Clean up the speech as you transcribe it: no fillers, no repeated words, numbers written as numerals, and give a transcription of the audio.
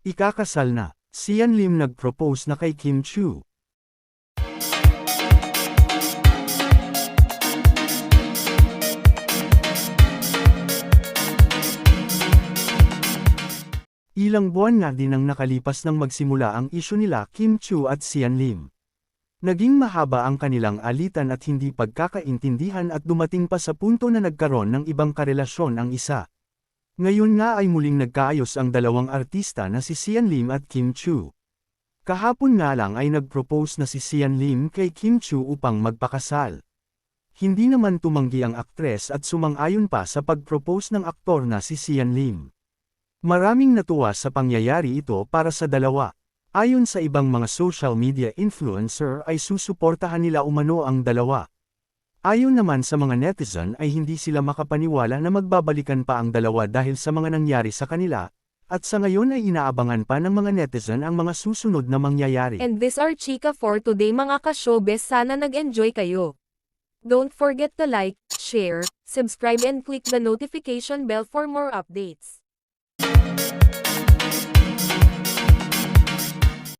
Ikakasal na, Sian Lim nag-propose na kay Kim Chu. Ilang buwan na din ang nakalipas nang magsimula ang isyu nila Kim Chu at Sian Lim. Naging mahaba ang kanilang alitan at hindi pagkakaintindihan at dumating pa sa punto na nagkaroon ng ibang karelasyon ang isa. Ngayon nga ay muling nagkaayos ang dalawang artista na si Sian Lim at Kim Chu. Kahapon nga lang ay nag-propose na si Sian Lim kay Kim Chu upang magpakasal. Hindi naman tumanggi ang aktres at sumang-ayon pa sa pag-propose ng aktor na si Sian Lim. Maraming natuwa sa pangyayari ito para sa dalawa. Ayon sa ibang mga social media influencer ay susuportahan nila umano ang dalawa. Ayon naman sa mga netizen ay hindi sila makapaniwala na magbabalikan pa ang dalawa dahil sa mga nangyari sa kanila, at sa ngayon ay inaabangan pa ng mga netizen ang mga susunod na mangyayari. And this are chika for today mga ka-showbiz, sana nag-enjoy kayo. Don't forget to like, share, subscribe and click the notification bell for more updates.